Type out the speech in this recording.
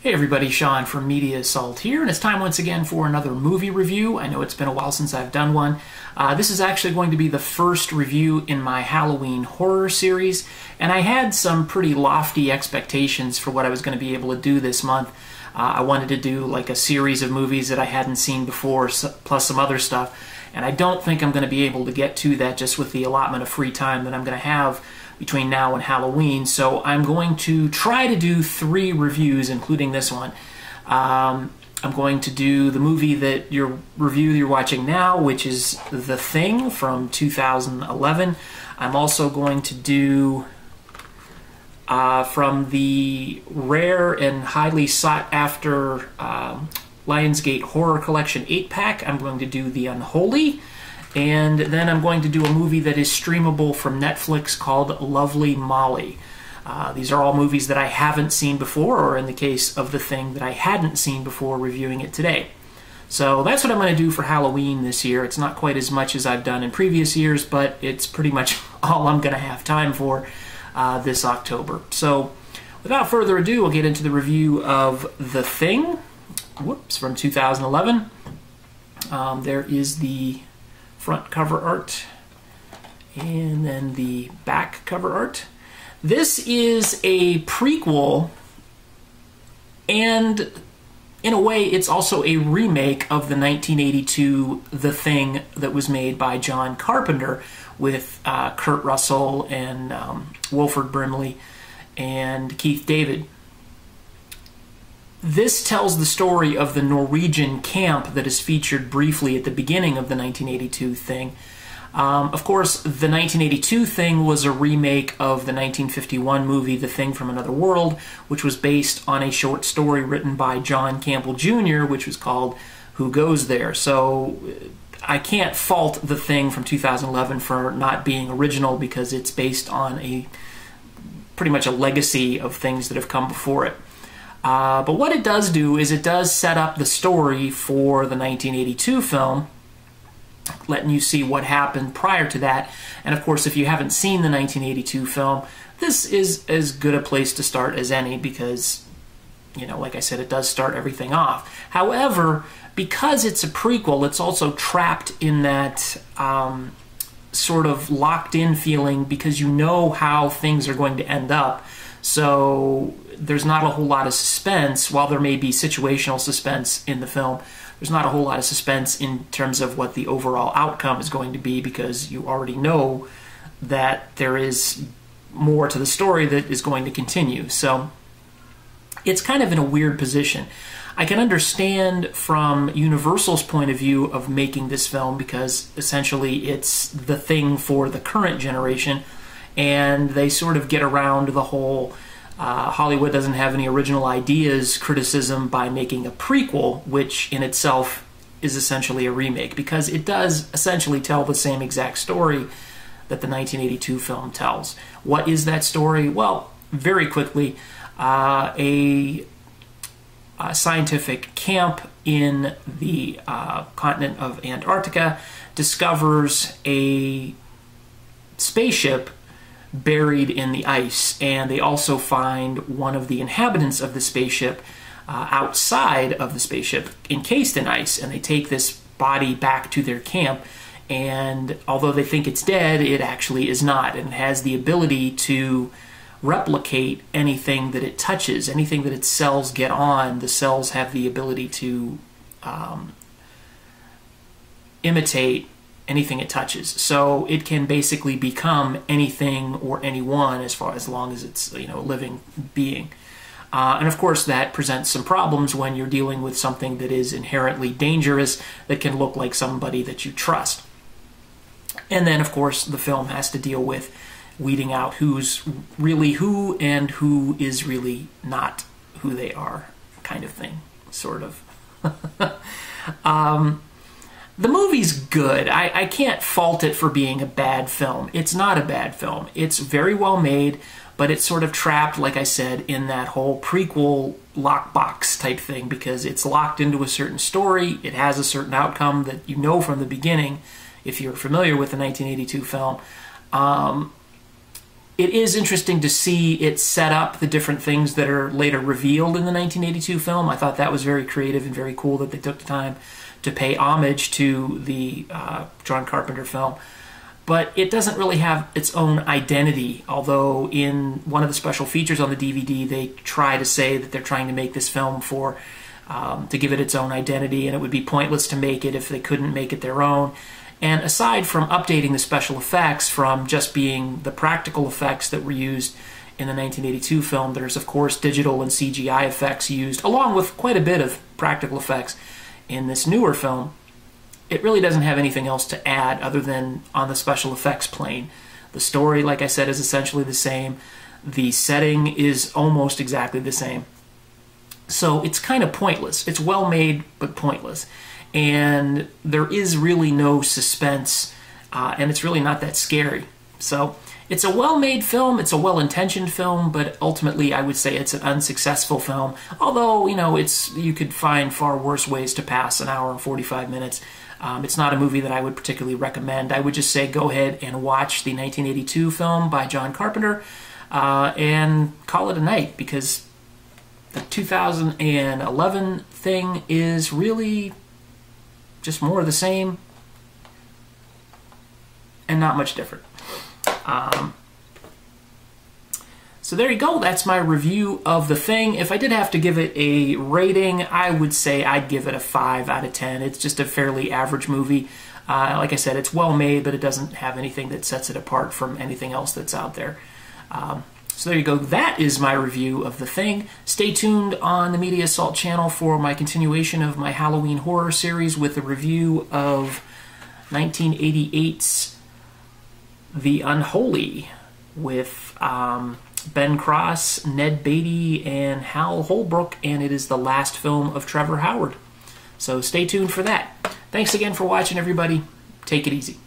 Hey everybody, Sean from Media Assault here, and it's time once again for another movie review. I know it's been a while since I've done one. This is actually going to be the first review in my Halloween horror series, and I had some pretty lofty expectations for what I was going to be able to do this month. I wanted to do like a series of movies that I hadn't seen before, plus some other stuff, and I don't think I'm going to be able to get to that just with the allotment of free time that I'm going to have between now and Halloween, so I'm going to try to do 3 reviews, including this one. I'm going to do the movie that you're watching now, which is The Thing from 2011. I'm also going to do from the rare and highly sought after Lionsgate Horror Collection 8-pack, I'm going to do The Unholy. And then I'm going to do a movie that is streamable from Netflix called Lovely Molly. These are all movies that I haven't seen before, or in the case of The Thing, that I hadn't seen before reviewing it today. So that's what I'm going to do for Halloween this year. It's not quite as much as I've done in previous years, but it's pretty much all I'm going to have time for this October. So without further ado, we'll get into the review of The Thing, from 2011. There is the front cover art and then the back cover art. This is a prequel, and in a way it's also a remake of the 1982 The Thing that was made by John Carpenter with Kurt Russell and Wilford Brimley and Keith David. This tells the story of the Norwegian camp that is featured briefly at the beginning of the 1982 Thing. Of course, the 1982 Thing was a remake of the 1951 movie The Thing from Another World, which was based on a short story written by John Campbell Jr., which was called Who Goes There? So I can't fault The Thing from 2011 for not being original, because it's based on pretty much a legacy of things that have come before it. But what it does do is it does set up the story for the 1982 film, letting you see what happened prior to that. And of course, if you haven't seen the 1982 film, this is as good a place to start as any, because, you know, like I said, it does start everything off. However, because it's a prequel, it's also trapped in that sort of locked-in feeling, because you know how things are going to end up. So there's not a whole lot of suspense. While there may be situational suspense in the film, there's not a whole lot of suspense in terms of what the overall outcome is going to be, because you already know that there is more to the story that is going to continue. So it's kind of in a weird position. I can understand from Universal's point of view of making this film, because essentially it's the thing for the current generation, and they sort of get around the whole Hollywood doesn't have any original ideas criticism by making a prequel, which in itself is essentially a remake, because it does essentially tell the same exact story that the 1982 film tells. What is that story? Well, very quickly, a scientific camp in the continent of Antarctica discovers a spaceship buried in the ice, and they also find one of the inhabitants of the spaceship outside of the spaceship encased in ice, and they take this body back to their camp, and although they think it's dead, it actually is not, and has the ability to replicate anything that it touches. Anything that its cells get on, the cells have the ability to imitate anything it touches. So it can basically become anything or anyone, as long as it's, you know, a living being. And of course that presents some problems when you're dealing with something that is inherently dangerous, that can look like somebody that you trust. And then of course the film has to deal with weeding out who's really who and who is really not who they are, kind of thing, sort of. The movie's good. I can't fault it for being a bad film. It's not a bad film. It's very well made, but it's sort of trapped, like I said, in that whole prequel lockbox type thing, because it's locked into a certain story. It has a certain outcome that you know from the beginning, if you're familiar with the 1982 film. It is interesting to see it set up the different things that are later revealed in the 1982 film. I thought that was very creative and very cool that they took the time to pay homage to the John Carpenter film. But it doesn't really have its own identity, although in one of the special features on the DVD, they try to say that they're trying to make this film to give it its own identity, and it would be pointless to make it if they couldn't make it their own. And aside from updating the special effects from just being the practical effects that were used in the 1982 film, there's of course digital and CGI effects used, along with quite a bit of practical effects in this newer film. It really doesn't have anything else to add other than on the special effects plane. The story, like I said, is essentially the same. The setting is almost exactly the same. So it's kind of pointless. It's well made, but pointless. And there is really no suspense, and it's really not that scary. So it's a well-made film, it's a well-intentioned film, but ultimately I would say it's an unsuccessful film. Although, you know, you could find far worse ways to pass an hour and 45 minutes. It's not a movie that I would particularly recommend. I would just say go ahead and watch the 1982 film by John Carpenter and call it a night, because the 2011 thing is really just more of the same and not much different. So there you go. That's my review of The Thing. If I did have to give it a rating, I would say I'd give it a 5 out of 10. It's just a fairly average movie. Like I said, it's well made, but it doesn't have anything that sets it apart from anything else that's out there. So there you go. That is my review of The Thing. Stay tuned on the Media Assault channel for my continuation of my Halloween horror series with a review of 1988's The Unholy with Ben Cross, Ned Beatty, and Hal Holbrook, and it is the last film of Trevor Howard. So stay tuned for that. Thanks again for watching, everybody. Take it easy.